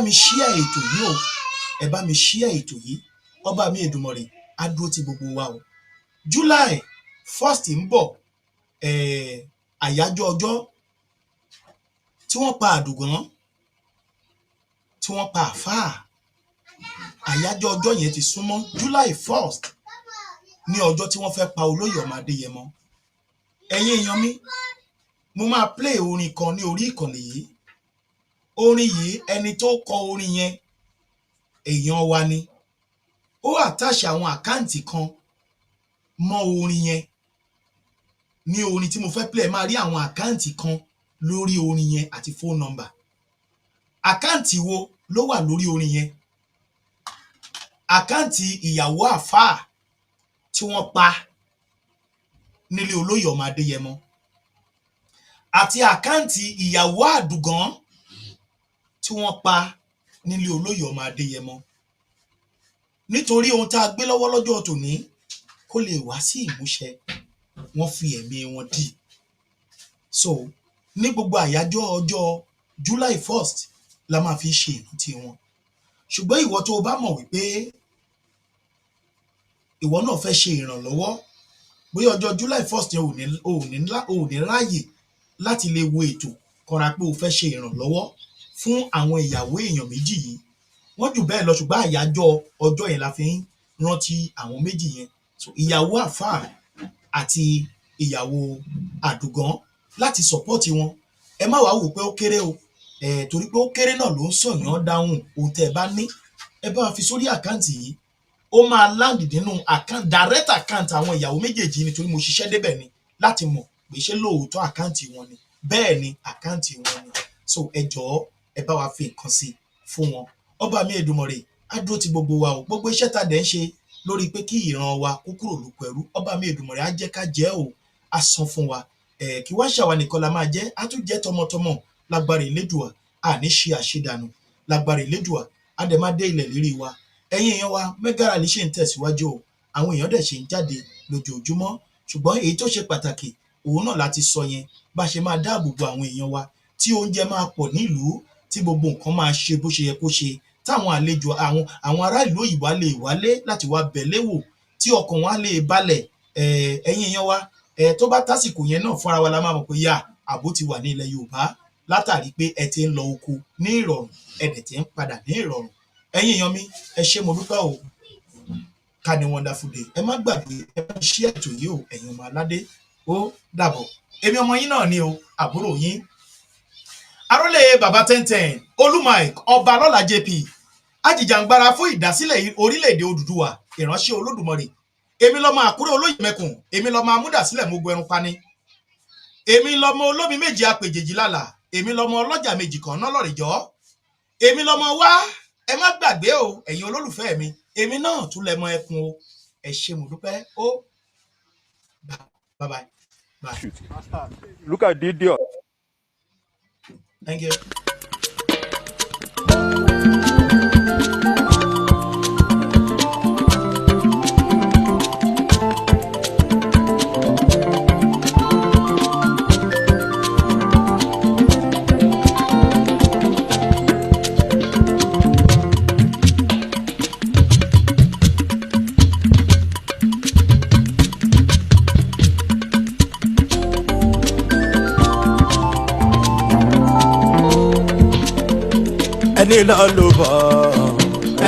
mi share ètò yìí o, ẹ bá mi share ètò yìí, ọba mi Èdùmàrè á dúró ti gbogbo wa o. July 1st ń bọ̀, àyájọ́ ọjọ́ tí wọ́n pa àdùgán, tí wọ́n pa àfáà, àyájọ́ ọjọ́ yẹn ti súnmọ́. July 1st ní ọjọ́ tí wọ́n fẹ́ pa olóyè ọmọ Adéyẹmọ. Ẹ̀yin èèyàn mi, mo máa play orin kan ní orí ìkànnì yìí. Orin yìí, ẹni tó kọ orin yẹn èèyàn wa ni. Ó attach àwọn àkáǹtì kan mọ́ orin yẹn. Ní orin tí mo fẹ́ play, máa rí àwọn àkáǹtì kan lórí orin yẹn àti phone number. Àkáǹtì wo ló wà lórí orin yẹn? Àkáǹtì ìyàwó àfáà tí wọ́n pa nílé olóyè ọmọ Adéyẹmọ, àti àkáǹtì ìyàwó àdùgán tí wọ́n pa nílé olóyè ọmọ Adéyẹmọ. Nítorí ohun tá a gbé lọ́wọ́ lọ́jọ́ tòní kó lè wá sí ìmúṣẹ, wọ́n fi ẹ̀mí wọn dì. So ní gbogbo àyájọ́ ọjọ́ July 1st la máa fi ṣe ìrántí wọn. Ṣùgbọ́n ìwọ tó o bá mọ̀ wípé ìwọ náà fẹ́ ṣe ìrànlọ́wọ́, bóyá ọjọ́ July 1st yẹn ò ní ráàyè láti lè wo ètò kọ́ra pé o fẹ́ ṣe ìrànlọ́wọ́ fún àwọn ìyàwó èèyàn méjì yìí. Wọ́n jù bẹ́ẹ̀ lọ, ṣùgbọ́n àyájọ́ ọjọ́ yẹn la fi ń rántí àwọn méjì yẹn. So ìyàwó àfáà àti ìyàwó àdùgán, láti sọ́pọ́ọ̀tì wọn. Ẹ má wàá wò pé ó kéré o, torí pé ó kéré náà ló ń sọ̀yàn dáhùn. Ohun tẹ́ ẹ bá ní, ẹ bá wa fi sórí àkáǹtì yìí. Ó máa land nínú direct account àwọn ìyàwó méjèèjì, nítorí mo ṣiṣẹ́ débẹ̀ ni láti mọ̀ pé ṣé lóòótọ́ àkáǹtì wọn ni. Bẹ́ẹ̀ ni àkáǹtì wọn ni. So ẹ jọ̀ọ́, ẹ bá wa fi nǹkan sí fún wọn. Ọba mi Èdùmàrè á dúró ti gbogbo wa o. Gbogbo iṣẹ́ tá dẹ̀ ń ṣe lórí pé kí ìran wa kó kúrò lóko ẹrú, ọba mi Èdùmàrè á jẹ́ ká jẹ́ o, á san fún wa. Kí wá ṣàwa nìkan la máa jẹ́, á tún jẹ́ tọmọtọmọ lágbára Elédùà. Àní ṣe àṣedànù lágbára Elédùà. Á dẹ̀ máa dé ilẹ̀ lérí wa. Ẹ̀yin èèyàn wa, Mega Rally ṣe ń tẹ̀síwájú o. Àwọn èèyàn dẹ̀ ṣe ń jáde lójoojúmọ́. Ṣùgbọ́n èyí tó ṣe pàtàkì, òun náà láti sọ yẹn, bá ṣe máa dáàbò bo àwọn èèyàn wa, tí oúnjẹ máa pọ̀ nílùú, tí gbogbo nǹkan máa ṣe bó ṣe yẹ kó ṣe, táwọn àlejò àwọn ará ìlú òyìnbó á lè wálé láti wá bẹ̀lẹ́ wò, tí ọkàn wọn á lè balẹ̀. Ẹ̀yin èèyàn wa, tó bá tásìkò yẹn náà fúnra wa la máa mọ̀ pé ààbò ti wà ní ilẹ̀ Yorùbá, látàrí pé ẹ ti ń lọ oko ní ìrọ̀rùn, ẹ dẹ̀ ti ń padà ní ìrọ̀rùn. Ẹ̀yin èèyàn mi, ẹ ṣé mo dúpẹ́ o. Ká ní wonderful day. Ẹ má gbàgbé, ẹ bá share ètò yìí o, ẹ̀yin ọmọ aládé. Ó dàbọ̀. Èmi ọmọ yín náà ni o, àbúrò yín. Arólé bàbá 1010, Olúmike ọba lọ́la JP, ajìjàngbara fún ìdásílẹ̀ orílẹ̀-èdè Odùduwà, ìránṣẹ́ Olódùmarè. Èmi lọ́mọ Àkúrẹ́ olóyè mẹ́kùn, èmi lọ́mọ amúdàsílẹ̀ mogun ẹrun pani. Èmi lọ́mọ olómi méjì apèjèjì lálà, èmi lọ́mọ ọlọ́jà méjì kan náà lọ́rìjọ́. Èmi lọ́mọ wá, ẹ má gbàgbé o, ẹ̀yin olólùfẹ́ mi, èmi náà tún lẹ́mọ ẹkùn o. Ẹ ṣé mo dúpẹ́. Ó bye bye. Bye. Look at the idiot. Thank you.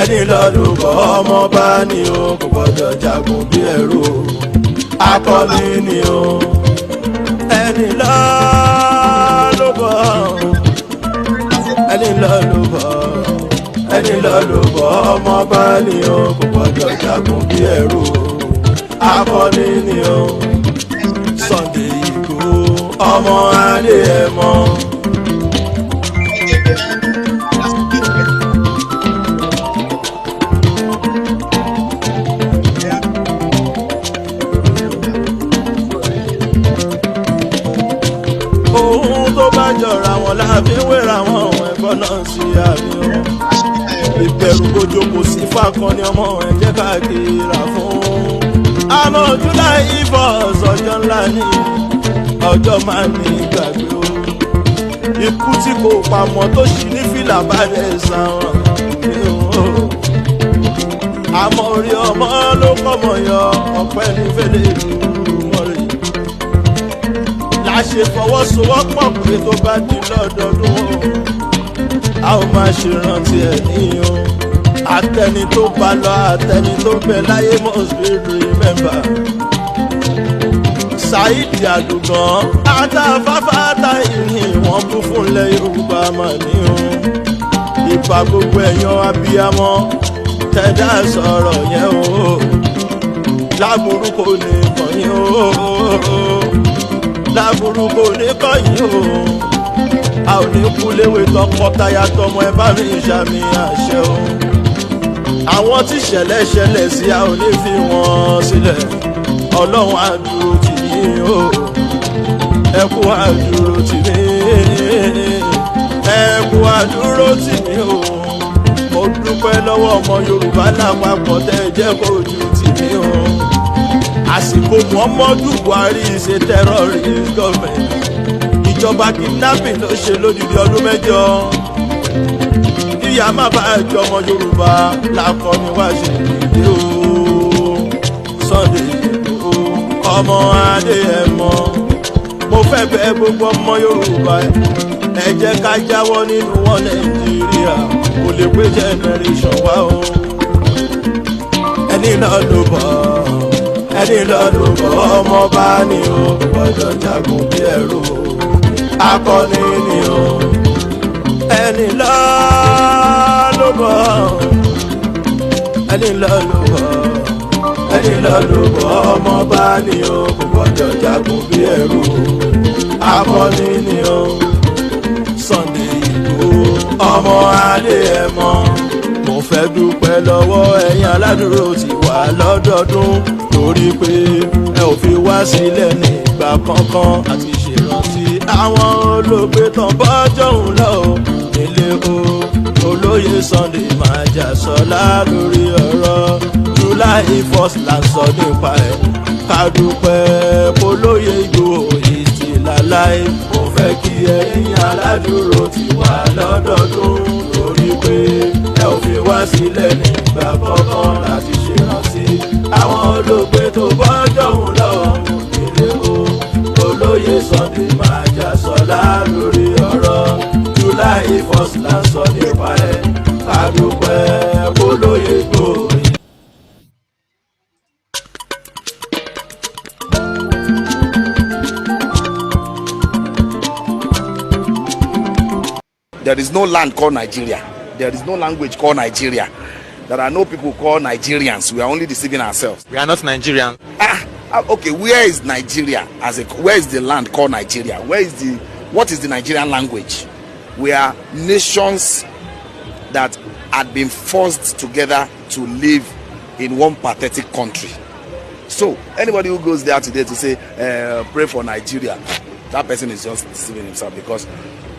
ẹni lọ ló bọ̀ ọmọ bá ní o, kò gbọdọ̀ jagun bí ẹrú, akọni ni o. ẹni lọ ló bọ̀ ọmọ bá ní o, kò gbọdọ̀ jagun bí ẹrú, akọni ni o. Sunday Igboho ọmọ Adéyẹmọ. Jọra wọn láàfin wéra wọn ẹ̀gbọ́n náà sí àmì o. Ìbẹ̀rù bójú kò sí fákan ní ọmọ ẹ̀jẹ̀ káàkiri fún. Àmọ́ July 1st ọjọ́ ńlá ni, ọjọ́ máa ní ìgbàgbé o. Ikú tí kò pamọ́ tó ṣì ní fìlà. làbàdé sáwọn àmọ́ orí ọmọ ló kọ́mọ yọ ọ̀pẹ ní fẹ́lẹ́ ìlú mọ́rẹ́ láṣẹ fọwọ́sowọ́pọ̀ pé tó bá di lọ́dọọdún a ó máa ṣèrántí ẹ̀ níyàn àtẹni tó bá lọ àtẹni tó bẹ láyé must be remember. Saheed Àdùgàn àtàfáfá àtàìrìn wọn kún fúnlẹ̀ Yorùbá mà ní o ìfà gbogbo ẹ̀yàn abiyamọ tẹ̀dá sọ̀rọ̀ yẹn o láburú kò ní kọ̀yìn o láburú kò ní kọ̀yìn o a ò ní kú léwé tọkọtaya tọmọ ẹ bá mi ṣàmì àṣẹ o àwọn tí ṣẹlẹ̀ sí a ò ní fi wọ́n sílẹ̀ ọlọ́run á dúró tì yín o ẹ kú á dúró tì mí ẹ kú á dúró tì mí o mo dúpẹ́ lọ́wọ́ ọmọ Yorùbá lápapọ̀ tẹ́ jẹ́ kó ojú tì mí o àsìkò Muhammadu Buhari ṣe terrorist government ìjọba kidnapping ló ṣe lódìdí ọdún 8 ìyá má bá ẹjọ́ ọmọ Yorùbá lákọni wá ṣe ìdílé o Sunday ọmọ Adéyẹmọ mo fẹ́ bẹ̀ gbogbo ọmọ Yorùbá ẹ jẹ́ ká jáwọ́ nínú wọn Nàìjíríà kò lè pé generation wa o ẹni náà ló bọ̀ ọmọ bá ní o gbọ́dọ̀ jagun bí ẹrú akọni ni o ẹni náà ló bọ̀ ọmọ bá ní o gbọ́dọ̀ jagun bí ẹrú akọni ni o Sunday Igboho ọmọ Adéyẹmọ mo fẹ́ dúpẹ́ lọ́wọ́ ẹ̀yin aládùúró tí wà lọ́dọọdún torí pé ẹ ò fi wá sílẹ̀ nígbà kankan àti ṣèrántí àwọn olóògbé tán bọ́jọ́ òun lọ nílé o olóyè Sunday Májàsọ́lá lórí ọ̀rọ̀ July 1st là ń sọ nípa ẹ̀ ká dúpẹ́ polóyè Ìgbòho ìsìláláì mo fẹ́ kí ẹ̀yin aládùúró tí wà lọ́dọọdún torí pé ẹ ò fi wá sílẹ̀ nígbà kankan láti ṣèrántí àwọn olóògbé tó bọ́jọ́ òun lọ nílé o olóyè Sunday Májàsọ́lá lórí ọ̀rọ̀ July 1st là ń sọ nípa ẹ̀ ká dúpẹ́ polóyè Ìgbòho. There is no land called Nigeria. There is no language called Nigeria. There are no people called Nigerians. We are only deceiving ourselves. We are not Nigerian. Okay, where is Nigeria? Where is the land called Nigeria? What is the Nigerian language? We are nations that had been forced together to live in one pathetic country. So anybody who goes there today to say pray for Nigeria, that person is just deceiving himself, because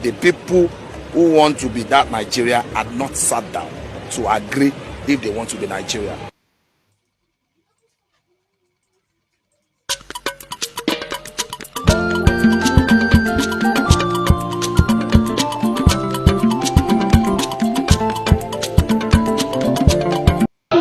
the people who want to be that Nigeria had not sat down to agree if they want to be Nigeria.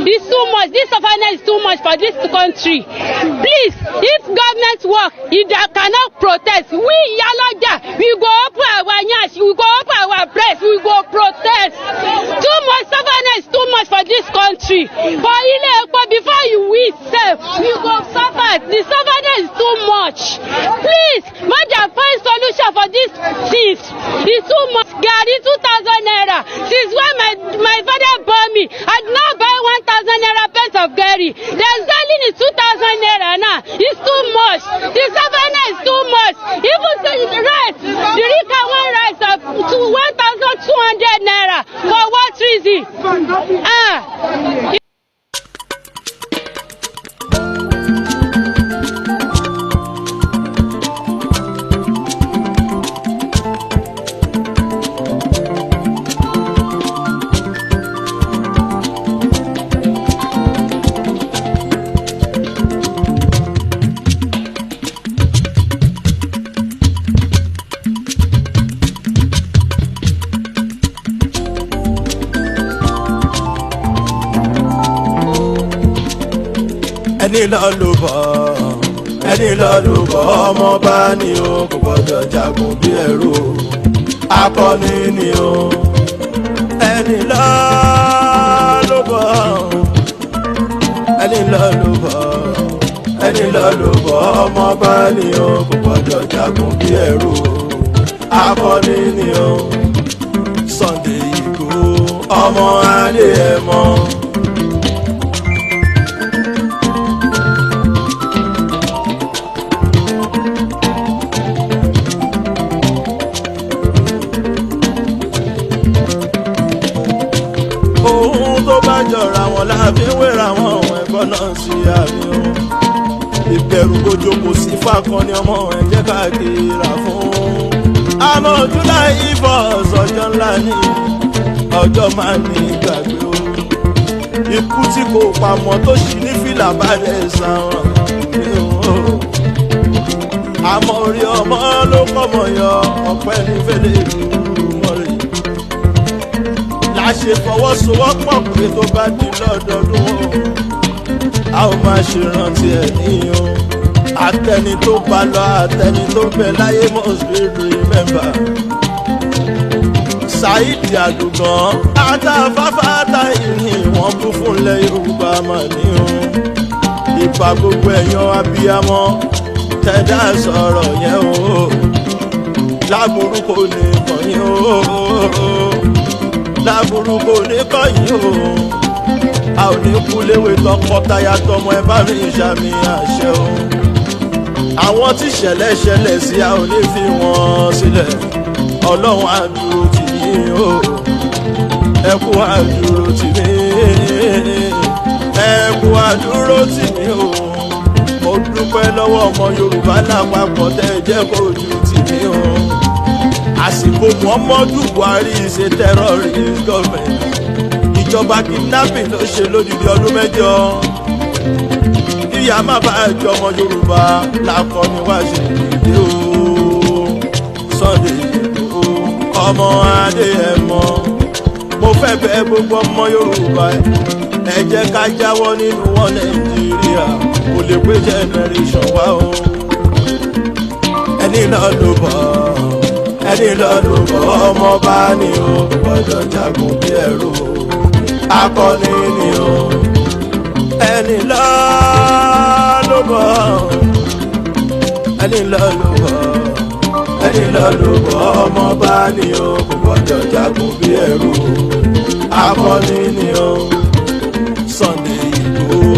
It's too much. This awareness is too much for this country. Please, if government work, if they cannot protest, we Yaloja, we go open our nyash, we go open our press, we go protest. Too much awareness, too much for this country. But before you win, you go suffer. The awareness is too much. Please, Maja, find solution for this things. It's too much. Gary 2,000 naira. Since when my father bought me, I did not buy 1,000 naira pence of Gary. They're selling it 2,000 naira now. It's too much. The savannah is too much. Even the rice, the Rika one rice of 1,200 naira. For what reason? ẹni lọ ló bọ̀ ẹni lọ ló bọ̀ ọmọ bá ní o kò gbọ́dọ̀ jagun bí ẹrú akọni ni o ẹni lọ ló bọ̀ ẹni lọ ló bọ̀ ẹni lọ ló bọ̀ ọmọ bá ní o kò gbọ́dọ̀ jagun bí ẹrú akọni ni o Sunday Igboho ọmọ adé ẹ mọ. ohun tó bá jọra wọn láàbí wéra wọn ẹ̀gbọ́n náà sí àmì o ìbẹ̀rù bójú kò sí fákan ní ọmọ ẹ̀ jẹ́ káàkiri rà fún àmọ́ July 1st ọjọ́ ńlá ní ọjọ́ máa ní ìgbàgbé o ikú tí kò pamọ́ tó ṣì ní fìlà bá rẹ̀ sàrán àmọ́ orí ọmọ ló kọ́mọ yọ ọ̀pẹ́ ní fẹ́lẹ́ ìlú mọ́rẹ́ láṣẹ fọwọ́sowọ́pọ̀ pé tó bá di lọ́dọọdún a ó máa ṣèrántí ẹ̀ níyàn àtẹni tó bá lọ àtẹni tó bẹ láyé must be remember Saheed Àdùgàn àtàfáfá àtàyìn wọ́n kú fúnlẹ̀ Yorùbá mà níyàn ìfà gbogbo ẹ̀yàn abiyamọ tẹ̀dá sọ̀rọ̀ yẹn o láburú kò ní kọ̀yìn o láburú kò ní kọ̀yìn o a ò ní kú léwe tọkọtaya tọmọ ẹ bá mi ṣàmì àṣẹ o àwọn tí ṣẹlẹ̀ ṣẹlẹ̀ sí a ò ní fi wọ́n sílẹ̀ Ọlọ́run á dúró tì yín o ẹ kú á dúró tì mí ẹ kú á dúró tì mí o mo dúpẹ́ lọ́wọ́ ọmọ Yorùbá lápapọ̀ tẹ́ jẹ́ kojú tì mí o àsìkò Muhammadu Buhari ṣe terrorist government ìjọba kidnapping ló ṣe lódìdí ọdún 8 ìyá má bá ẹjọ́ ọmọ Yorùbá lákọni wá ṣe ìdílé o Sunday Igboho ọmọ adé ẹ mọ mo fẹ́ bẹ̀ gbogbo ọmọ Yorùbá ẹ jẹ́ ká jáwọ́ nínú wọn Nàìjíríà kò lè pé generation wá o ẹni lọ ló bọ̀ ẹni lọ ló bọ̀ ọmọ bá ní o gbọ́dọ̀ jagun bí ẹrú akọni ni o ẹni lọ ló bọ̀ ẹni lọ ló bọ̀ ẹni lọ ló bọ̀ ọmọ bá ní o gbọ́dọ̀ jagun bí ẹrú akọni ni o Sunday Igboho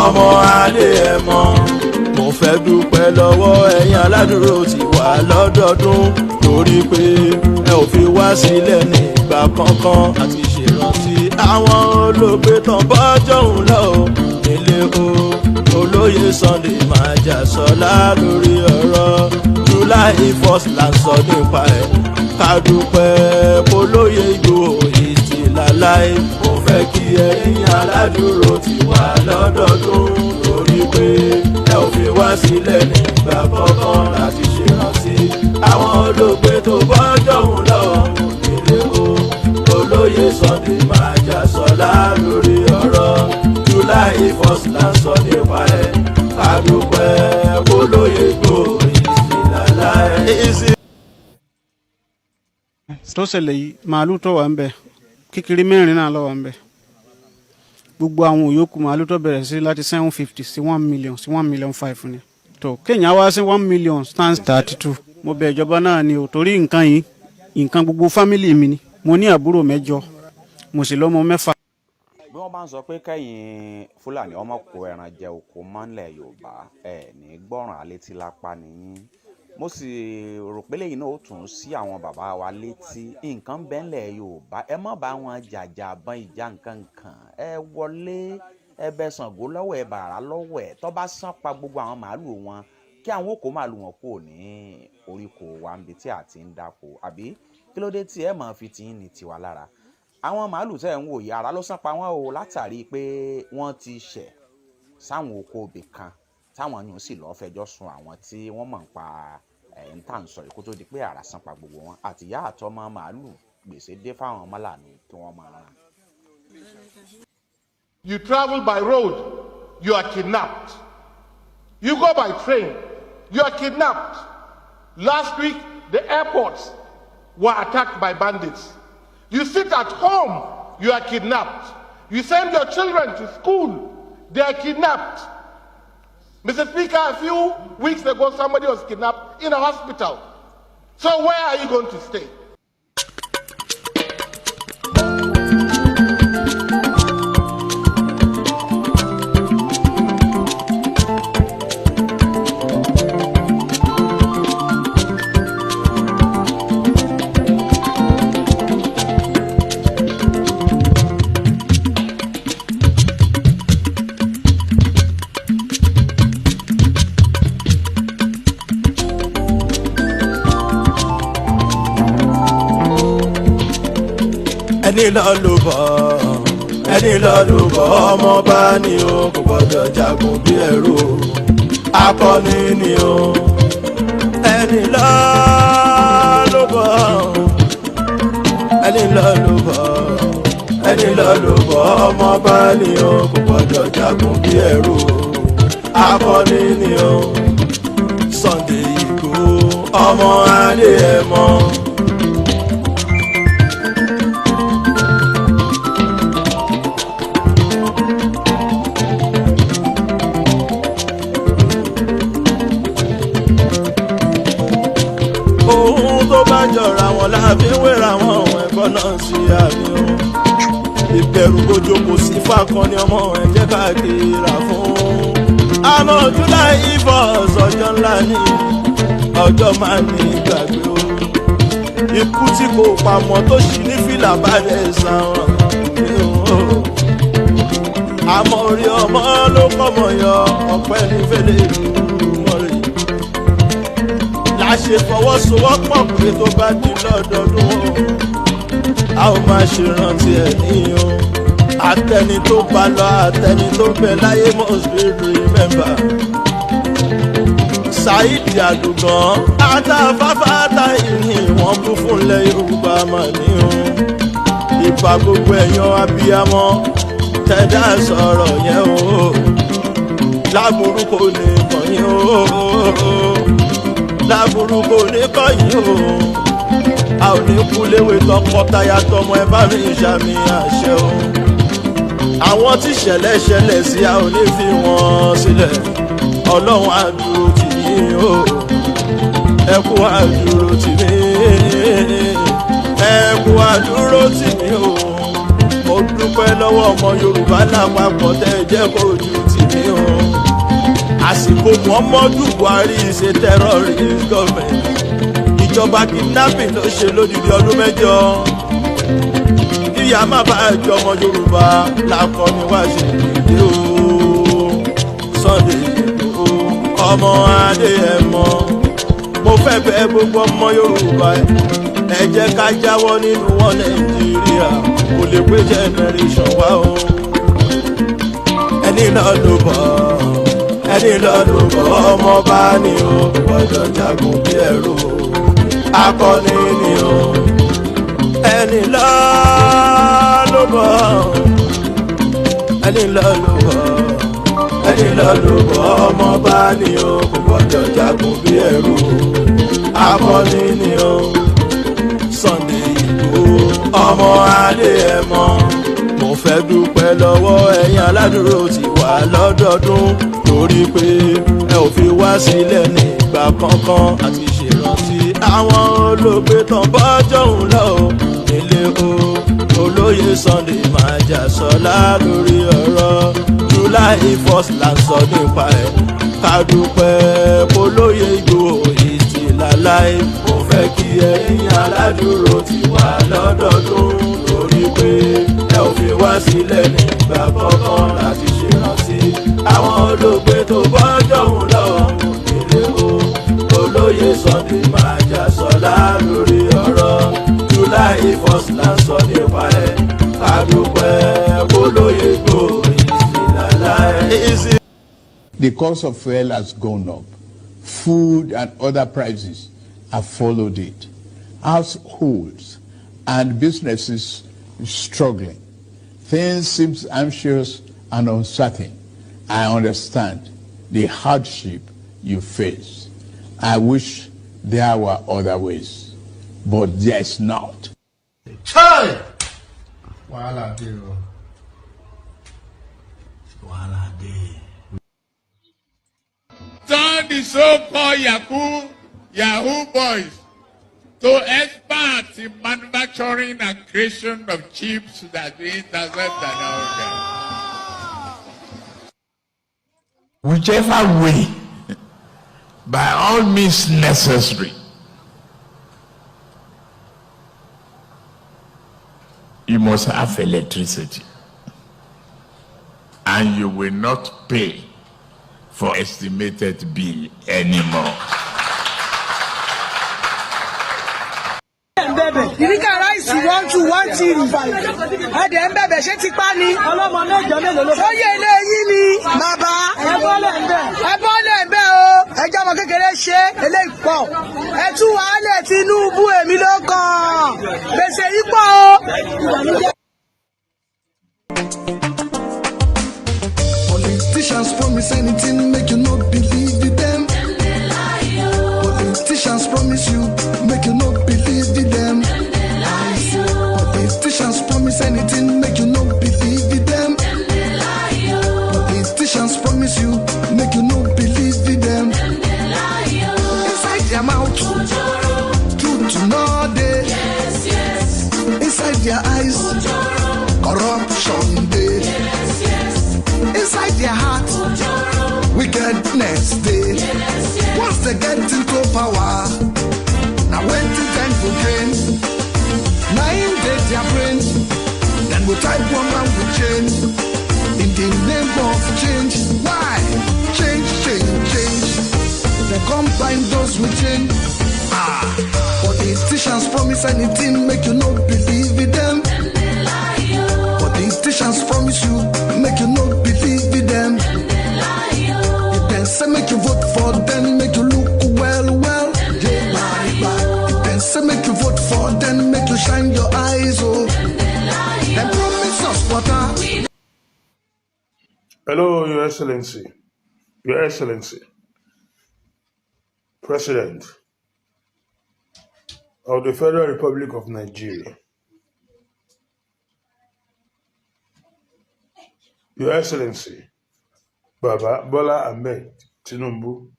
ọmọ adé ẹ mọ mo fẹ́ dúpẹ́ lọ́wọ́ ẹ̀yin aládùúró tí wà lọ́dọọdún torí pé ẹ ò fi wá sílẹ̀ nígbà kankan àti ṣèrántí àwọn olóògbé tán bọ́jọ́ òun lọ nílé o olóyè Sunday Májàsọ́lá lórí ọ̀rọ̀ July 1st là ń sọ nípa ẹ̀ ká dúpẹ́ olóyè Igboho ìsìláláì mo fẹ́ kí ẹ̀yin aládùúró tí wà lọ́dọọdún torí pé ẹ ò fi wá sílẹ̀ nígbà kankan láti ṣèrántí àwọn olóògbé tó bọ́jọ́ òun lọ nílé o olóyè Sunday Májàsọ́lá lórí ọ̀rọ̀ July 1st là ń sọ nípa ẹ̀ ká dúpẹ́ olóyè Igboho ìsìláláì. tó ṣẹlẹ̀ yìí màálù tó wà ń bẹ kékeré mẹ́rin náà ló wà ń bẹ gbogbo àwọn òyòkù màálù tó bẹ̀rẹ̀ sí láti 750 sí 1 million sí 1 million 5 ni tó kéèyàn wá sí 1 million stands 32 mo bẹ̀ ìjọba náà ni ò torí nǹkan yìí nǹkan gbogbo fámìlì mi ni mo ní àbúrò 8 mo sì lọ́mọ 6. bí wọ́n bá ń sọ pé kẹ́yìn Fúlàní ọmọ kó ẹran jẹ oko mọ́lẹ̀ Yorùbá ní gbọ́ràn alétí lápá nìyí mo sì rò pé lẹ́yìn náà ó tún sí àwọn bàbá wa létí nǹkan bẹ́ńlẹ̀ Yorùbá ẹ má bá wọn jàjà bọn ìjà nǹkan kan ẹ wọlé ẹ bẹ Ṣàngó lọ́wọ́ ẹ bàrà lọ́wọ́ ẹ tó bá sán pa gbogbo àwọn màálù wọn kí àwọn òkú màálù wọn kò ní oríko wa níbi tí a ti ń dáko àbí kí ló dé tí ẹ máa fi tì í ní tiwa lára àwọn màálù tẹ́ ń wò yìí ara ló sán pa wọ́n o látàrí pé wọ́n ti ṣẹ̀ sáwọn oko òbí kan táwọn yòó sì lọ́ọ́ fẹjọ́ sùn àwọn tí wọ́n mọ̀ ń pa ń tà ń sọ yìí kó tó di pé ara sán pa gbogbo wọn àtìyá àtọmọ màálù gbèsè dé fáwọn mọ́làní kí wọ́n máa rán. You travel by road, you are kidnapped. You go by train, you are kidnapped. Last week, the airports were attacked by bandits. You sit at home, you are kidnapped. You send your children to school, they are kidnapped. Mr. Speaker, a few weeks ago, somebody was kidnapped in a hospital. So where are you going to stay? ẹni lọ ló bọ̀ ọmọ bá ní o kò gbọ́dọ̀ jagun bí ẹrú akọni ni o ẹni lọ ló bọ̀ ọmọ bá ní o kò gbọ́dọ̀ jagun bí ẹrú akọni ni o Sunday Igboho ọmọ Adéyẹmọ. Jọra wọn láàbí wéra wọn ẹ̀kọ́ náà sí àmì o ìbẹ̀rù bójú kò sí fákan ní ọmọ ẹ̀ jẹ́ káàkiri rà fún àmọ́ July 1st ọjọ́ ńlá ní ọjọ́ máa ní ìgbàgbé o ikú tí kò pamọ́ tó ṣì ní fìlà balẹ̀ sàwọn àmọ́ orí ọmọ ló kọ́mọ yọ ọ̀pẹ́ ní fẹ́lẹ́ ìlú mọ́rẹ́ ṣe fọwọ́sowọ́pọ̀ pé tó bá di lọ́dọọdún a ó máa ṣe rántí ẹ̀ níyàn àtẹni tó bá lọ àtẹni tó bẹ láyé must be remember. Saheed Àdùgàn àtàfáfá àtàyìn wọ́n kún fúnlẹ̀ Yorùbá mà níyàn ìfà gbogbo ẹ̀yàn abiyamọ tẹ̀dá sọ̀rọ̀ yẹn o láburú kò ní kàn yín o láburú kò ní kọ́yìn o a ò ní kú léwe tọkọtaya tọmọ ẹ bá mi ṣàmì àṣẹ o àwọn tí ṣẹlẹ̀ sí a ò ní fi wọ́n sílẹ̀ Ọlọ́run á dúró tì yín o ẹ kú á dúró tì mí ẹ kú á dúró tì mí o mo dúpẹ́ lọ́wọ́ ọmọ Yorùbá lápapọ̀ tẹ́ jẹ́ kó ojú tì mí o. Àsìkò Muhammadu Buhari ṣe terrorist government ìjọba kidnapping ló ṣe lódìdí ọdún 8 kíyà má bá ẹjọ́ ọmọ Yorùbá lákọni wá ṣe ìdí o Sunday Igboho ọmọ Adéyẹmọ mo fẹ́ bẹ̀ gbogbo ọmọ Yorùbá ẹ jẹ́ ká jáwọ́ nínú wọn Nàìjíríà kò lè pé generation wá o ẹni náà ló bọ̀ ọmọ bá ní o gbọ́dọ̀ jagun bí ẹrú akọni ni o ẹni lọ ló bọ̀ ọmọ bá ní o gbọ́dọ̀ jagun bí ẹrú akọni ni o Sunday Igboho ọmọ Adéyẹmọ mo fẹ́ dúpẹ́ lọ́wọ́ ẹ̀yin aládùúró tí wà lọ́dọọdún torí pé ẹ ò fi wá sílẹ̀ nígbà kankan àti ṣèrántí àwọn olóògbé tán bọ́jọ́ òun lọ nílé o olóyè Sunday Májàsọ́lá lórí ọ̀rọ̀ July 1st là ń sọ nípa ẹ̀ ká dúpẹ́ olóyè Ìgbòho ìtìláláì mo fẹ́ kí ẹ̀yin aládùúró tí wà lọ́dọọdún torí pé ẹ ò fi wá sílẹ̀ nígbà kankan láti ṣèrántí àwọn olóògbé tó bọ́jọ́ òun lọ nílé o olóyè Sunday Májàsọ́lá lórí ọ̀rọ̀ July 1st là ń sọ nípa ẹ̀ ká dúpẹ́ olóyè Ìgbòho ìtìláláì. The cost of fuel has gone up. Food and other prices have followed it. Households and businesses struggling. Things seem anxious and uncertain. I understand. the hardship you face. I wish there were other ways, but there's not. Chai! Wàhálà dé o. Wàhálà dé. Turn the so-called Yahoo boys to experts in manufacturing and creation of chips that we intercept and all that. Whichever way, by all means necessary, you must have electricity, and you will not pay for estimated bill anymore. Ìríkà ráìsì 1,213. Ẹ̀dẹ̀ ń bẹ̀bẹ̀ ṣé ti pa ni. Ọlọ́mọ mẹ́jọ mélòó ló fẹ́. Sóyè ilé yín ni. Bàbá. Ẹ bọ́lẹ̀ ń bẹ̀. Ẹ bọ́lẹ̀ ń bẹ̀ o. Ẹjọ́ ọmọ kékeré ṣe eléyìí pọ̀. Ẹ tú wàhálẹ̀ Tinubu èmi ló kàn. Gbèsè yìí pọ̀ o. Politicians promise anything, make you not believe them. Politicians promise you, make you not believe them. Politicians promise anything, make you not believe them. Politicians promise you, make you not believe them. Inside their mouth, truth to know day. Inside their eyes, corruption day. Inside their heart, wickedness day. Once they get into power, now when to time for gain, now in their brain, then we type one man will change. In the name of change, why? Change, change, change. They combine those with change. Politicians promise anything, make you not believe in them. Politicians promise you, make you not believe in them. If they say make you vote for them, make you look well. If they say make you vote for them, make you shine your eyes, oh. They promise us water. Hello, Your Excellency. Your Excellency. President of the Federal Republic of Nigeria. Your Excellency, Baba Bola Ahmed Tinubu,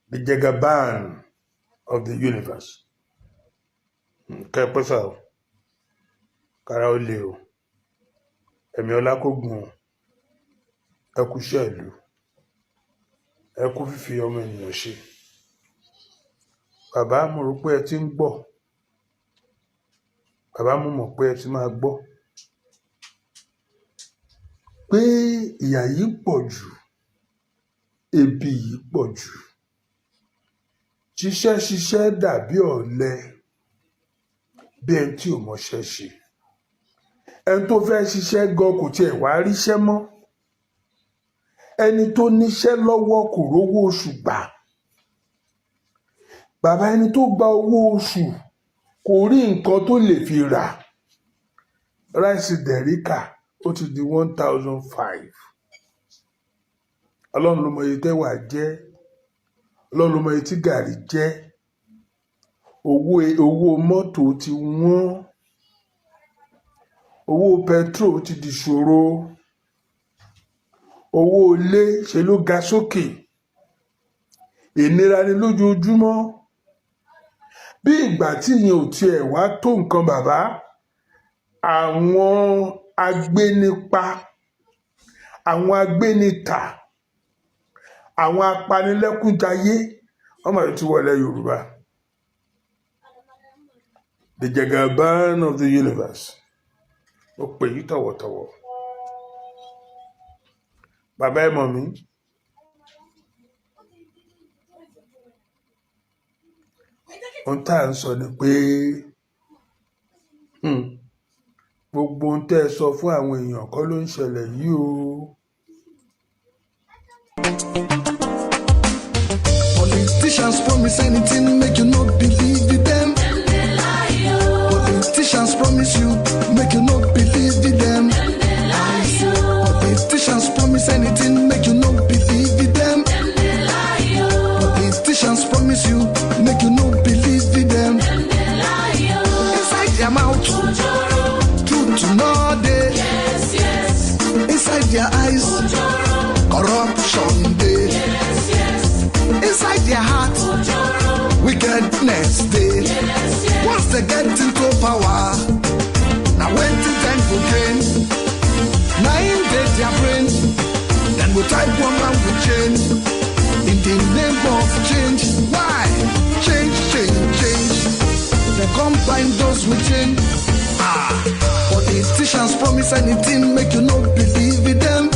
the Jagaban of the universe. Kepesa, Karaoleo, Emiola Kogun, Ekushelu, Ekufifi ọmọ ènìyàn ṣe. Bàbá mo rò pé ẹ ti ń gbọ́. Bàbá mo mọ̀ pé ẹ ti máa gbọ́. Pé ìyà yìí pọ̀ jù, ebi yìí pọ̀ jù. Ṣiṣẹ́ dàbí ọ̀lẹ bí ẹni tí ò mọṣẹ́ ṣe. Ẹni tó fẹ́ ṣiṣẹ́ gan kò tiẹ̀ wá ríṣẹ́ mọ́. Ẹni tó níṣẹ́ lọ́wọ́ kò rówó oṣù gbà. Bàbá ẹni tó gba owó oṣù kò rí nǹkan tó lè fi rà. Ráìsì dẹ̀ríkà ó ti di 1,005. Ọlọ́run ló mọ iye tẹ́wà jẹ́. Ọlọ́run ló mọ iye tí gàrí jẹ́. Owó mọ́tò ti wọ́n. Owó petrol ti di ṣòro. Owó ilé ṣe ló ga sókè. Ìnira ni lójoojúmọ́. Bí ìgbà tí ìyẹn ò tiẹ̀ wá tó nǹkan bàbá, àwọn agbénipa, àwọn agbénità, àwọn apanilẹ́kúnjayé, wọ́n máa ti wọlé Yorùbá. The Jagaban of the universe. Ó pè yí tọ̀wọ̀tọ̀wọ̀. Bàbá ẹ mọ̀ mí. Ohun tá à ń sọ ni pé gbogbo ohun tẹ́ ẹ sọ fún àwọn èèyàn kọ́ ló ń ṣẹlẹ̀ yìí o. Politicians promise anything, make you not believe them. Politicians promise you, make you not believe them. Politicians promise anything, make you not believe them. get into power. Now when to then go gain. 9 days their brain. Then we type one man with change. In the name of change. Why? Change, change, change. They combine those with change. Politicians promise anything, make you not believe in them.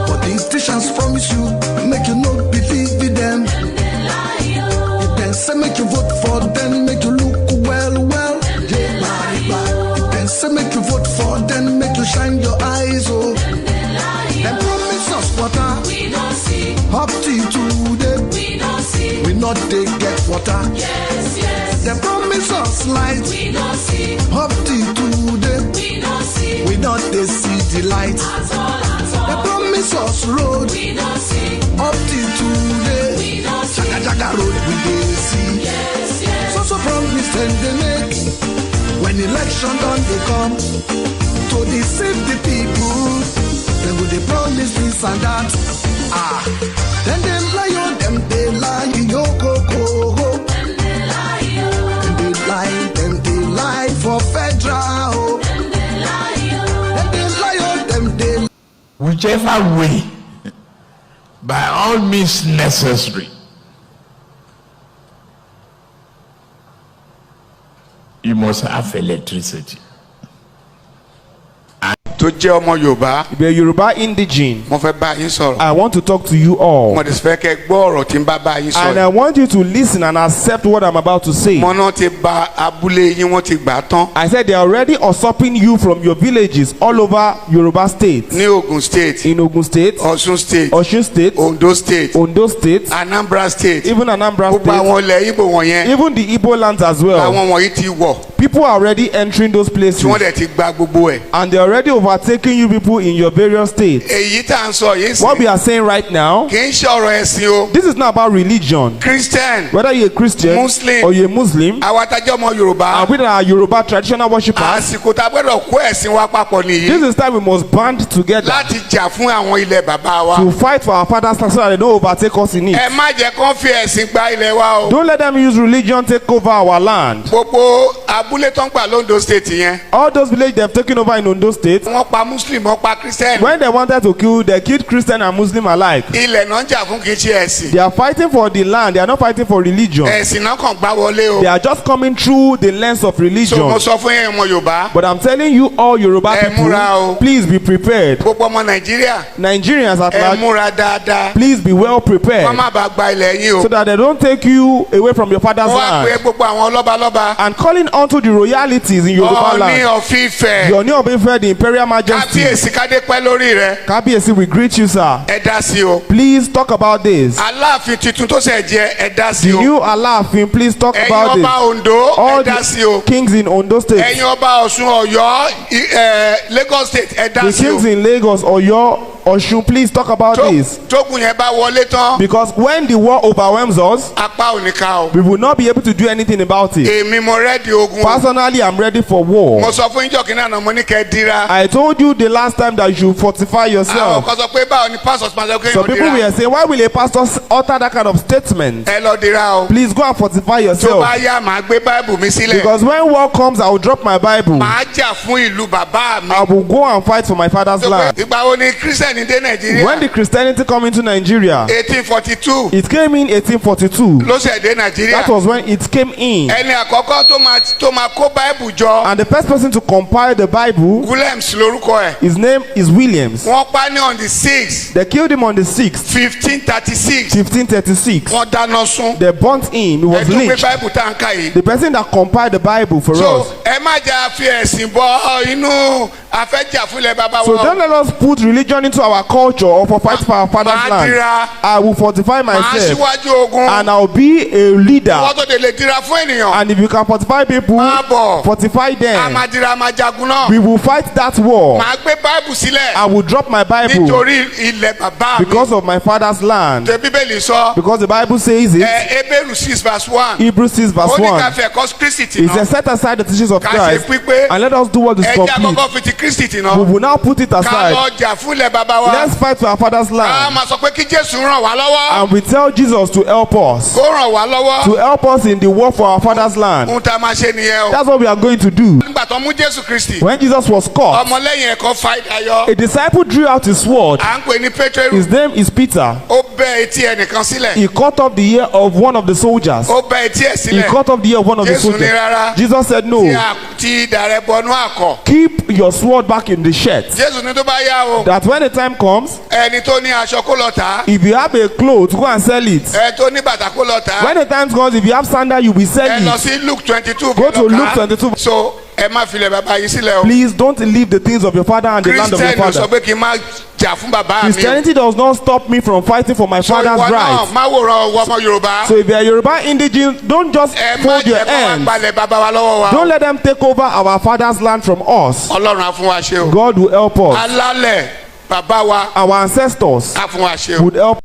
Politicians promise you, make you not believe in them. If they say make you vote for them, make you look well, well. If they say make you vote for them, make you shine your eyes, oh. They promise us water, we don't see. Up till today, we don't see. We not they get water. Yes, yes. They promise us light, we don't see. Up till today, we don't see. We not they see the light. At all. They promise us road, we don't see. Up till today, we don't see. Jaga road we dey see. Yes, yes. So promise then they make. When election done they come to deceive the people. Then will they promise this and that. Then them lie on them, they lie, yo go go. Them they lie, yo. Them they lie for federal. Them they lie, yo. Them they lie on them, they lie. Whichever way, by all means necessary, you must have electricity. tó jẹ́ ọmọ Yorùbá. If you're Yoruba indigene, mo fẹ́ bá yín sọ̀rọ̀. I want to talk to you all. mo dẹ̀ fẹ́ kẹ́ gbọ́ ọ̀rọ̀ tí n bá yín sọ̀rọ̀. And I want you to listen and accept what I'm about to say. mo náà ti bà abúlé yín, wọ́n ti gbà tán. I said they are already usurping you from your villages all over Yoruba state. ní Ogun State. In Ogun State. Ọ̀ṣun State. Ọ̀ṣun State. Ondo State. Ondo State. Anambra State. Even Anambra State. gbogbo àwọn ilẹ̀ Igbo wọ̀nyẹn. Even the Igbo lands as well. àwọn wọ̀nyí ti wọ̀. People are already entering those places. tí wọ́n dẹ̀ ti gba gbogbo ẹ̀. And they're already overtaking you people in your various states. èyí tá à ń sọ yìí sí. What we are saying right now. kì í ṣe ọ̀rọ̀ ẹ̀sìn o. This is not about religion. Christian. Whether you're a Christian. Muslim. Or you're a Muslim. àwa tájọ́ ọmọ Yorùbá. And we are Yoruba traditional worshippers. àsìkò tá a gbọ́dọ̀ kó ẹ̀sìn wa papọ̀ nìyí. This is time we must band together. láti jà fún àwọn ilẹ̀ bàbá wa. To fight for our father's land so that they don't overtake us in it. ẹ má jẹ́ kó fi ẹ̀sìn gba ilẹ̀ wa o. Don't let them use religion take over our land. gbogbo abúlé tó ń pa l'Ondo State yẹn. All those villages they have taken over in Ondo State. wọ́n pa Muslim, wọ́n pa Christian. When they wanted to kill, they killed Christian and Muslim alike. ilẹ̀ náà ń jà fún kì í ṣe ẹ̀sìn. They are fighting for the land. They are not fighting for religion. ẹ̀sìn náà kàn gbá wọlé o. They are just coming through the lens of religion. so mo sọ fún yẹn ọmọ Yorùbá. But I'm telling you all Yoruba ẹ people, múra o. please be prepared. gbogbo ọmọ Nàìjíríà. Nigerians at ẹ large, múra dáadáa. please be well prepared. wọ́n má bàa gba ilẹ̀ yín o. So that they don't take you away from your father's wọ́n á pe land. gbogbo àwọn lọ́balọ́ba. And calling onto the royalties in Yoruba Ọọ̀ni land. of Ifẹ̀. The Ọọ̀ni of Ife, the Imperial Majesty. kábíyèsí kádé pẹ́ lórí rẹ. Kábíyèsí, we greet you, sir. ẹ dá sí o. Please talk about this. Aláàfin tuntun tó ṣẹ̀ jẹ ẹ dá sí The o. new Aláàfin, please talk ẹ̀yin about ọba this. Ondo All ẹ dá sí o. the kings in Ondo State. ẹ̀yin ọba Ọ̀ṣun Ọ̀yọ́ Lagos State ẹ dá The sí o. kings in Lagos, Oyo, Osun, please talk about this. tógun yẹn bá wọlé tán. Because when the war overwhelms us, apá ò ní ká o. we will not be able to do anything about it. èmi mo rẹ́ẹ̀dì ogun. Personally, I'm ready for war. mo sọ fún ìjọ kìnìún àná mo ní kẹ́ ẹ dira. I told you the last time that you should fortify àwọn yourself. kan sọ pé báwo ni pastors máa sọ pé Some èèyàn people dira. were saying, why will a pastor utter that kind of statement? ẹ lọ dira o. Please go and fortify tó yourself. bá yá màá gbé báìbù mi sílẹ̀. Because when war comes, I will drop my Bible. màá jà fún ìlú bàbá mi. I will go and fight for my father's land. ìgbà wo ni Christian dé Nàìjíríà. When the Christianity come into Nigeria, 1842. it came in 1842. ló ṣẹ̀ dé Nàìjíríà. That was when it came in. ẹni àkọ́kọ́ tó máa kó báìbù jọ. And the first person to compile the Bible, Williams lórúkọ ẹ̀. his name is Williams. wọ́n pa ní on the 6th. They killed him on the 6th, 1536. 1536. wọ́n dáná sun. They burnt him. He was ẹ tún gbé lynched. báìbù tá à ń kà yìí. The person that compiled the Bible for so us. ẹ má jà fi ẹ̀sìn bọ inú afẹ́jà fúnlẹ̀ bàbá So wa. don't let us put religion into our culture or for fight for our father's màá land. dira. I will fortify màá myself síwájú ogun. and I will be a leader. wọ́n tó de lè dira fún ènìyàn. And if you can fortify people, máa bọ̀. fortify a them. máa dira a máa jagun náà. We will fight that war. màá gbé báìbù sílẹ̀. I will drop my Bible nítorí ilẹ̀ bàbá mi. because of my father's land. tẹ bíbélì sọ. Because the Bible says it. Hebrews 6 verse 1. Hebrews 6 verse ó ní 1. ká fẹ́ kọ́ Kristi tì It náà. says set aside the teachings of ká ṣe Christ pípé. and let us do what is ẹ jẹ́ complete. àkọ́kọ́ fi ti Kristi tì We náà. will now put it ká aside lọ jà fúnlẹ̀ bàbá bàbá wa. Let's fight for our father's land. a máa sọ pé kí Jésù ràn wá lọ́wọ́. And we tell Jesus to help us. kó ràn wá lọ́wọ́. To help us in the war for our father's land. ohun tá a máa ṣe nìyẹn o. That's what we are going to do. nígbà tó mú Jésù Kristi. When Jesus was caught, ọmọlẹ́yìn ẹ̀kọ́ fa ìdáyọ. a disciple drew out his sword. à ń pè ní Pétérù. His name is Peter. ó bẹ́ etí ẹnìkan sílẹ̀. He cut off the ear of one of the soldiers. ó bẹ́ etí ẹ̀ sílẹ̀. He cut off the ear of one of the Jésù ní soldiers. rárá. Jesus said no. tí idà rẹ̀ bọnú àkọ̀. Keep your sword back in the shirt. Jésù ní tó bá yá o. That when the time comes, ẹni tó ní aṣọ kó lọ tà á. if you have a cloth, go and sell it. ẹ tó ní bàtà kó lọ tà á. When the time comes, if you have sandal, you will sell ẹ lọ it. sí Luke 22. Go to Luke 22. so ẹ má filẹ̀ bàbá yìí sílẹ̀ o. Please don't leave the things of your father and the land of your Christian sọ father. pé kí n má jà fún bàbá mi o. Christianity does not stop me from fighting for my father's ìwọ náà rights. má wòran ọwọ́ ọmọ Yorùbá. So if you are Yoruba indigene, don't just fold your ẹ má jẹ́ kó wá hands. gbalẹ̀ bàbá wa lọ́wọ́ wa. Don't let them take over our father's land from us. Ọlọ́run á fún wa ṣe o. God will help us. alálẹ̀ bàbá wa. Our ancestors á fún wa ṣe o. would help.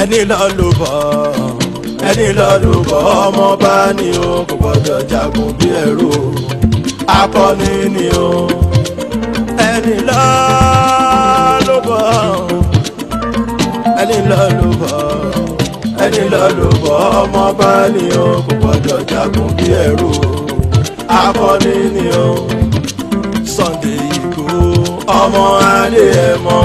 Ẹni lọ ló bọ̀, ẹni lọ ló bọ̀, ọmọ bá ní o, kò gbọdọ̀ jagun bí ẹrú, akọni ni o. Ẹni lọ ló bọ̀, ẹni lọ ló bọ̀, ẹni lọ ló bọ̀, ọmọ bá ní o, kò gbọdọ̀ jagun bí ẹrú, akọni ni o. Sunday Igboho, ọmọ Adéyẹmọ.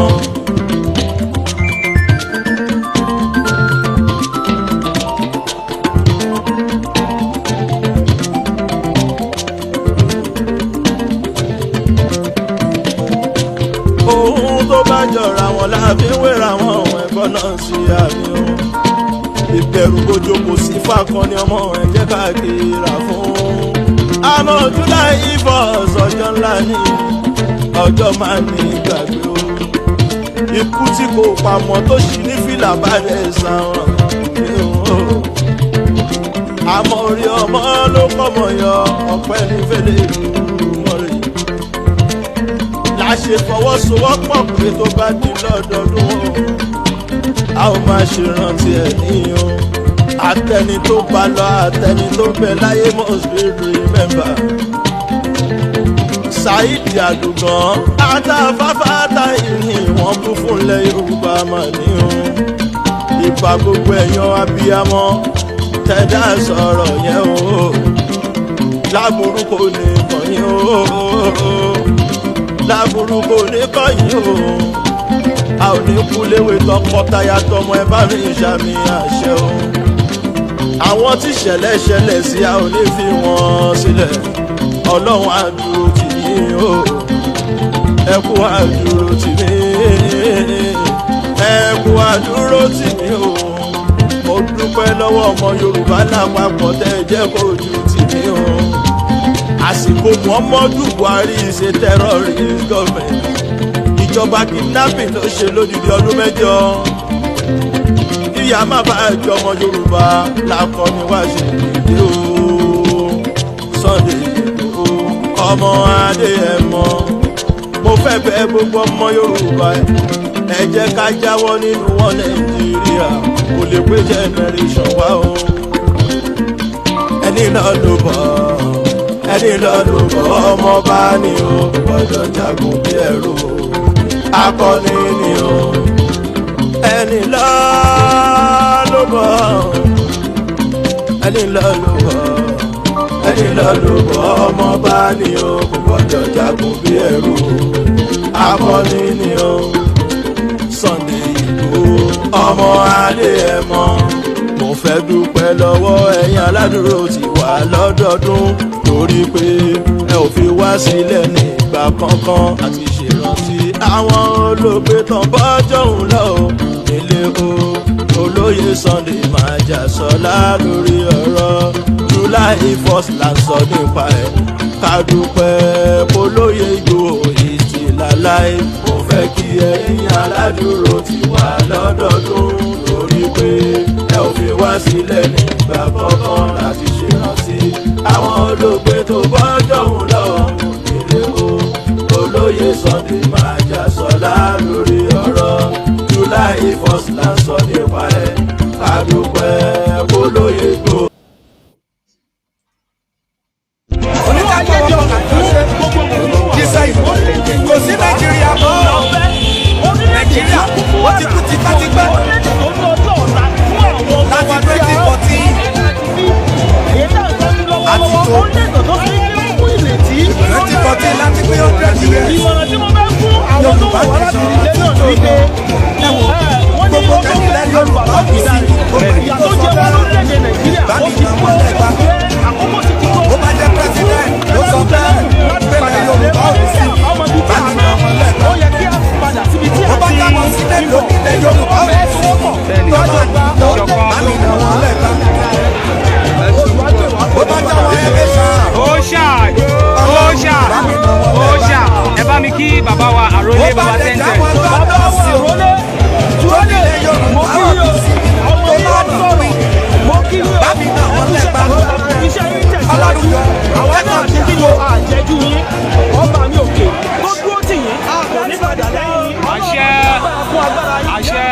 Jọra wọn láàbí wéra wọn ẹ̀gbọ́n náà sí àmì o. Ìbẹ̀rù bójú kò sí fákan ní ọmọ ẹ̀ jẹ́ káàkiri rà fún. Àmọ́ July ìbọ̀s ọjọ́ ńlá ni ọjọ́ máa ní ìgbàgbé o. Ikú tí kò pamọ́ tó ṣì ní fìlà balẹ̀ sáwọn o. Àmọ́ orí ọmọ ló kọ́mọ yọ ọ̀pẹ́ ní fẹ́lẹ́ ìlú mọ́rin. Láṣẹ fọwọ́sowọ́pọ̀ pé tó bá di lọ́dọọdún o, a ó máa ṣèrántí ẹ̀ níyàn. Àtẹni tó bá lọ àtẹni tó bẹ láyé must be remember. Saheed Àdùgàn àtàfáfá àtàyìn wọ́n kún fúnlẹ̀ Yorùbá mà níyàn. Ìbà gbogbo ẹ̀yàn abiyamọ tẹ̀dá sọ̀rọ̀ yẹn o. Láburú kò ní kàn yín o. Láburú kò ní kọ́yìn o. A ò ní kú léwe tọkọtaya tọmọ ẹ bá mi ṣàmì àṣẹ o. Àwọn tí ṣẹlẹ̀ ṣẹlẹ̀ sí a ò ní fi wọ́n sílẹ̀. Ọlọ́run á dúró tì yín o. Ẹ kú á dúró tì mí. Ẹ kú á dúró tì mí o. Mo dúpẹ́ lọ́wọ́ ọmọ Yorùbá lápapọ̀ tẹ́ ẹ jẹ́ kó ojú tì mí o. Àsìkò Muhammadu Buhari ṣe terrorist government. Ìjọba kidnapping ló ṣe lódìdí ọdún 8. Ìyá má bá ẹjọ́ ọmọ Yorùbá lákọni wá ṣe ìdí o. Sunday Igboho ọmọ Adéyẹmọ. Mo fẹ́ bẹ̀ gbogbo ọmọ Yorùbá ẹ jẹ́ ká jáwọ́ nínú wọn Nàìjíríà kò lè pé generation wá o. Ẹni náà ló bọ̀ ẹni lọ́dún bọ̀ ọmọ bá ní o gbọ́dọ̀ jagun bí ẹrú akọni ni o. Ẹni lọ́dún bọ̀ ẹni lọ́dún bọ̀ ẹni lọ́dún bọ̀ ọmọ bá ní o gbọ́dọ̀ jagun bí ẹrú akọni ni o. Sunday Igboho ọmọ Adéyẹmọ. Mo fẹ́ dúpẹ́ lọ́wọ́ ẹ̀yin aládùúró tí wà lọ́dọọdún torí pé ẹ ò fi wá sílẹ̀ nígbà kankan àti ṣèrántí àwọn olóògbé tán bọ́jọ́ òun lọ nílé o. Olóyè Sunday Májàsọ́lá lórí ọ̀rọ̀ July 1st là ń sọ nípa ẹ̀. Ká dúpẹ́ olóyè Ìgbòho ìtìláláì dúró tì wá lọ́dọọdún torí pé ẹ ò fi wá sílẹ̀ nígbà kọ̀ọ̀kan láti ṣèrántí àwọn olóògbé tó bọ́jọ́ òun lọ́wọ́ nílé o. Olóyè Sunday Májàsọ́lá lórí ọ̀rọ̀ July 1st là ń sọ nípa ẹ̀ àdúpẹ́ olóyè tó. Kò sí Nàìjíríà mọ́ Nàìjíríà ó ti kú tipẹ́tipẹ́ láti 2014 àti tó 2014 láti pé 100 years Yorùbá nation ti tó lọ ẹ̀wọ̀n gbogbo kẹ́kẹ́lẹ́ Yorùbá kò sí ìyá tó jẹ́ wọn lórílẹ̀-èdè Nàìjíríà ó ti kú ó bá jẹ́ president ló sọ bẹ́ẹ̀ pẹ̀lẹ́ Yorùbá ò ní sí bá mi nà wọn lẹ́ẹ̀kan ó bá jábọ̀ sílẹ̀ lókìlẹ̀ Yorùbá ò ní sí tọ́jú bá mi nà wọn lẹ́ẹ̀kan ó bá jábọ̀ ẹgbẹ́ ṣá ẹ bá mi kí bàbá wa àrólé bàbá tẹ́ńtẹ́. bàbá wa àrólé túwọ́lẹ̀ Yorùbá ò ní sí tó bá dọ̀rin bá mi nà wọn lẹ́ẹ̀kan ọlọ́run àwọn náà ti kí ni àjẹjú yín ọba mi òkè tó dúró tì yín ní padà lẹ́yìn àṣẹ àṣẹ.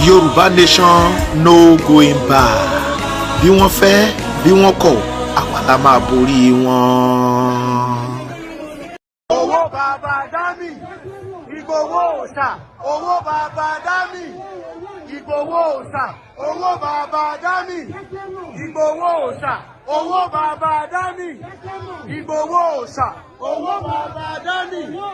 Yorùbá nation no going back. Bí wọ́n fẹ́ bí wọ́n kọ̀ àwa la máa borí wọn. Owó bàbá dámì Ìgbòho òòṣà owó bàbá dámì Ìgbòho òòṣà owó bàbá dámì Ìgbòho òòṣà owó bàbá dámì Ìgbòho òòṣà owó bàbá dámì.